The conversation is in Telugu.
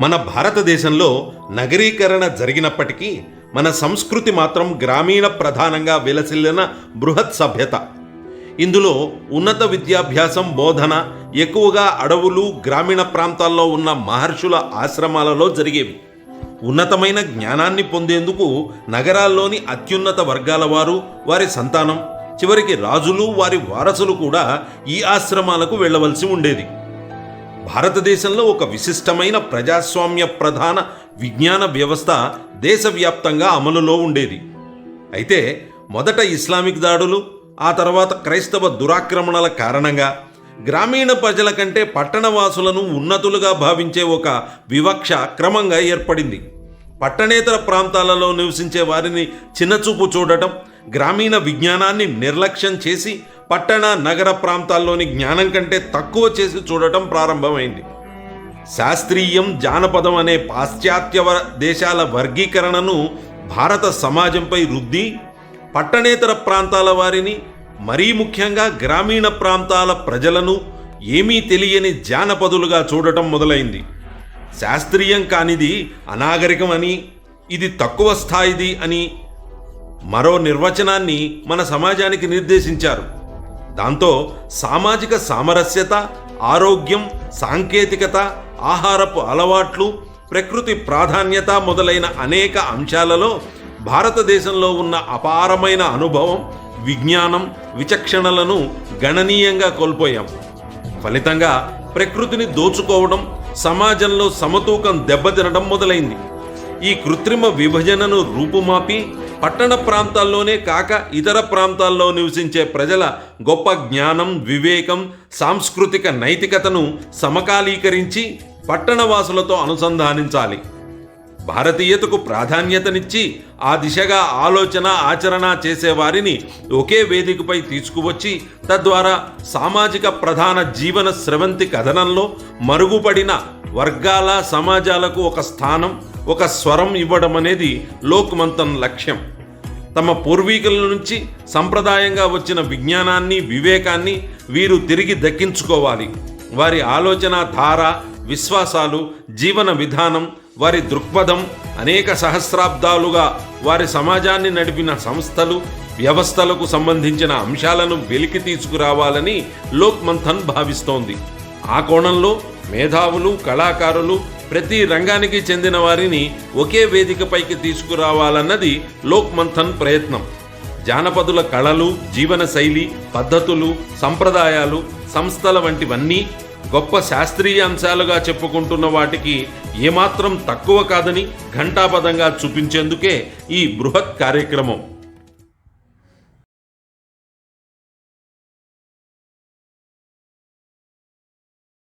మన భారతదేశంలో నగరీకరణ జరిగినప్పటికీ మన సంస్కృతి మాత్రం గ్రామీణ ప్రధానంగా విలసిల్లిన బృహత్ సభ్యత. ఇందులో ఉన్నత విద్యాభ్యాసం, బోధన ఎక్కువగా అడవులు, గ్రామీణ ప్రాంతాల్లో ఉన్న మహర్షుల ఆశ్రమాలలో జరిగేవి. ఉన్నతమైన జ్ఞానాన్ని పొందేందుకు నగరాల్లోని అత్యున్నత వర్గాల వారు, వారి సంతానం, చివరికి రాజులు, వారి వారసులు కూడా ఈ ఆశ్రమాలకు వెళ్ళవలసి ఉండేది. భారతదేశంలో ఒక విశిష్టమైన ప్రజాస్వామ్య ప్రధాన విజ్ఞాన వ్యవస్థ దేశవ్యాప్తంగా అమలులో ఉండేది. అయితే మొదట ఇస్లామిక్ దాడులు, ఆ తర్వాత క్రైస్తవ దురాక్రమణల కారణంగా గ్రామీణ ప్రజల కంటే పట్టణవాసులను ఉన్నతులుగా భావించే ఒక వివక్ష క్రమంగా ఏర్పడింది. పట్టణేతర ప్రాంతాలలో నివసించే వారిని చిన్నచూపు చూడటం, గ్రామీణ విజ్ఞానాన్ని నిర్లక్ష్యం చేసి పట్టణ నగర ప్రాంతాల్లోని జ్ఞానం కంటే తక్కువ చేసి చూడటం ప్రారంభమైంది. శాస్త్రీయం, జానపదం అనే పాశ్చాత్య దేశాల వర్గీకరణను భారత సమాజంపై రుద్ది పట్టణేతర ప్రాంతాల వారిని, మరీ ముఖ్యంగా గ్రామీణ ప్రాంతాల ప్రజలను ఏమీ తెలియని జానపదులుగా చూడటం మొదలైంది. శాస్త్రీయం కానిది అనాగరికం అని, ఇది తక్కువ స్థాయిది అని మరో నిర్వచనాన్ని మన సమాజానికి నిర్దేశించారు. దాంతో సామాజిక సామరస్యత, ఆరోగ్యం, సాంకేతికత, ఆహారపు అలవాట్లు, ప్రకృతి ప్రాధాన్యత మొదలైన అనేక అంశాలలో భారతదేశంలో ఉన్న అపారమైన అనుభవం, విజ్ఞానం, విచక్షణలను గణనీయంగా కోల్పోయాం. ఫలితంగా ప్రకృతిని దోచుకోవడం, సమాజంలో సమతూకం దెబ్బతినడం మొదలైంది. ఈ కృత్రిమ విభజనను రూపుమాపి పట్టణ ప్రాంతాల్లోనే కాక ఇతర ప్రాంతాల్లో నివసించే ప్రజల గొప్ప జ్ఞానం, వివేకం, సాంస్కృతిక నైతికతను సమకాలీకరించి పట్టణవాసులతో అనుసంధానించాలి. భారతీయతకు ప్రాధాన్యతనిచ్చి ఆ దిశగా ఆలోచన, ఆచరణ చేసేవారిని ఒకే వేదికపై తీసుకువచ్చి తద్వారా సామాజిక ప్రధాన జీవన స్రవంతి కథనంలో మరుగుపడిన వర్గాల, సమాజాలకు ఒక స్థానం, ఒక స్వరం ఇవ్వడం అనేది లోక్ మంథన్ లక్ష్యం. తమ పూర్వీకుల నుంచి సంప్రదాయంగా వచ్చిన విజ్ఞానాన్ని, వివేకాన్ని వీరు తిరిగి దక్కించుకోవాలి. వారి ఆలోచన ధార, విశ్వాసాలు, జీవన విధానం, వారి దృక్పథం అనేక సహస్రాబ్దాలుగా వారి సమాజాన్ని నడిపిన సంస్థలు, వ్యవస్థలకు సంబంధించిన అంశాలను వెలికి తీసుకురావాలని లోక్ మంథన్ భావిస్తోంది. ఆ కోణంలో మేధావులు, కళాకారులు, ప్రతి రంగానికి చెందిన వారిని ఒకే వేదికపైకి తీసుకురావాలన్నది లోక్ మంథన్ ప్రయత్నం. జానపదుల కళలు, జీవన శైలి, పద్ధతులు, సంప్రదాయాలు, సంస్థల వంటివన్నీ గొప్ప శాస్త్రీయ అంశాలుగా చెప్పుకుంటున్న వాటికి ఏమాత్రం తక్కువ కాదని ఘంటాపదంగా చూపించేందుకే ఈ బృహత్ కార్యక్రమం.